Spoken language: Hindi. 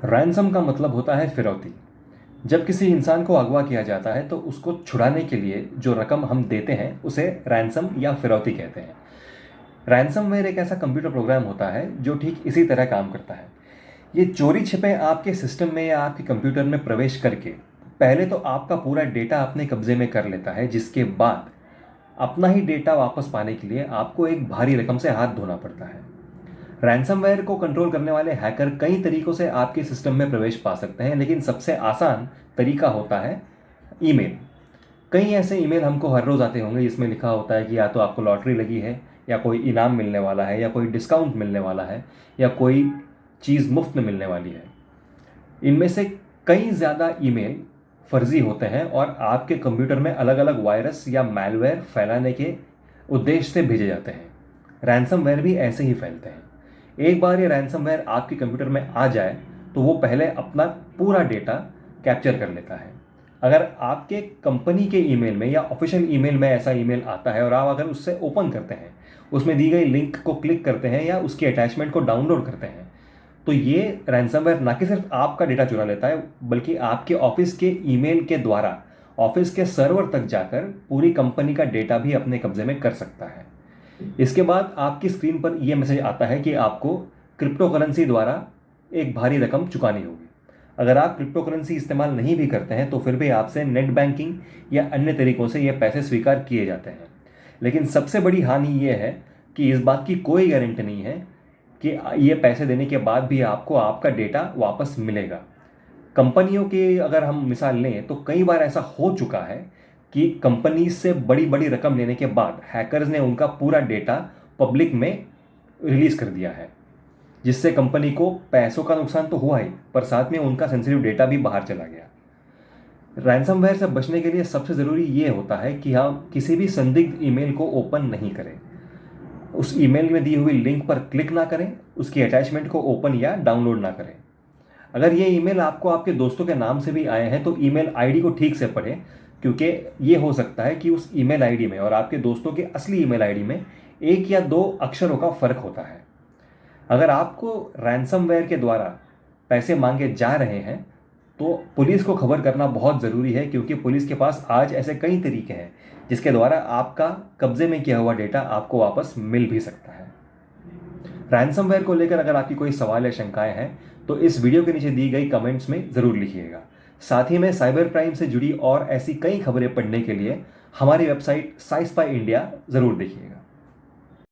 रैंसम का मतलब होता है फिरौती। जब किसी इंसान को अगवा किया जाता है तो उसको छुड़ाने के लिए जो रकम हम देते हैं उसे रैंसम या फिरौती कहते हैं। रैंसमवेयर एक ऐसा कंप्यूटर प्रोग्राम होता है जो ठीक इसी तरह काम करता है। ये चोरी छिपे आपके सिस्टम में या आपके कंप्यूटर में प्रवेश करके पहले तो आपका पूरा डेटा अपने कब्जे में कर लेता है, जिसके बाद अपना ही डेटा वापस पाने के लिए आपको एक भारी रकम से हाथ धोना पड़ता है। रैंसमवेयर को कंट्रोल करने वाले हैकर कई तरीकों से आपके सिस्टम में प्रवेश पा सकते हैं, लेकिन सबसे आसान तरीका होता है ईमेल। कई ऐसे ईमेल हमको हर रोज़ आते होंगे जिसमें लिखा होता है कि या तो आपको लॉटरी लगी है, या कोई इनाम मिलने वाला है, या कोई डिस्काउंट मिलने वाला है, या कोई चीज़ मुफ्त में मिलने वाली है। इनमें से कई ज़्यादा ईमेल फर्जी होते हैं और आपके कंप्यूटर में अलग अलग वायरस या मैलवेयर फैलाने के उद्देश्य से भेजे जाते हैं। रैंसमवेयर भी ऐसे ही फैलते हैं। एक बार ये रैंसमवेयर आपके कंप्यूटर में आ जाए तो वो पहले अपना पूरा डेटा कैप्चर कर लेता है। अगर आपके कंपनी के ईमेल में या ऑफिशियल ईमेल में ऐसा ईमेल आता है और आप अगर उससे ओपन करते हैं, उसमें दी गई लिंक को क्लिक करते हैं या उसकी अटैचमेंट को डाउनलोड करते हैं, तो ये रैंसमवेयर ना कि सिर्फ आपका डेटा चुरा लेता है, बल्कि आपके ऑफिस के ईमेल के द्वारा ऑफिस के सर्वर तक जाकर पूरी कंपनी का डेटा भी अपने कब्जे में कर सकता है। इसके बाद आपकी स्क्रीन पर यह मैसेज आता है कि आपको क्रिप्टो करेंसी द्वारा एक भारी रकम चुकानी होगी। अगर आप क्रिप्टो करेंसी इस्तेमाल नहीं भी करते हैं तो फिर भी आपसे नेट बैंकिंग या अन्य तरीकों से ये पैसे स्वीकार किए जाते हैं। लेकिन सबसे बड़ी हानि ये है कि इस बात की कोई गारंटी नहीं है कि ये पैसे देने के बाद भी आपको आपका डेटा वापस मिलेगा। कंपनियों की अगर हम मिसाल लें तो कई बार ऐसा हो चुका है कि कंपनी से बड़ी बड़ी रकम लेने के बाद हैकर्स ने उनका पूरा डेटा पब्लिक में रिलीज कर दिया है, जिससे कंपनी को पैसों का नुकसान तो हुआ ही, पर साथ में उनका सेंसिटिव डेटा भी बाहर चला गया। रैंसमवेयर से बचने के लिए सबसे ज़रूरी ये होता है कि हम किसी भी संदिग्ध ईमेल को ओपन नहीं करें, उस ईमेल में दी हुई लिंक पर क्लिक ना करें, उसकी अटैचमेंट को ओपन या डाउनलोड ना करें। अगर ये ईमेल आपको आपके दोस्तों के नाम से भी आए हैं तो ईमेल आईडी को ठीक से पढ़ें, क्योंकि ये हो सकता है कि उस ईमेल आईडी में और आपके दोस्तों के असली ईमेल आईडी में एक या दो अक्षरों का फ़र्क होता है। अगर आपको रैंसमवेयर के द्वारा पैसे मांगे जा रहे हैं तो पुलिस को खबर करना बहुत ज़रूरी है, क्योंकि पुलिस के पास आज ऐसे कई तरीके हैं जिसके द्वारा आपका कब्जे में किया हुआ डेटा आपको वापस मिल भी सकता है। रैंसमवेयर को लेकर अगर आपकी कोई सवाल या शंकाएं हैं तो इस वीडियो के नीचे दी गई कमेंट्स में ज़रूर लिखिएगा। साथ ही में साइबर क्राइम से जुड़ी और ऐसी कई खबरें पढ़ने के लिए हमारी वेबसाइट साइस्पाई इंडिया ज़रूर देखिएगा।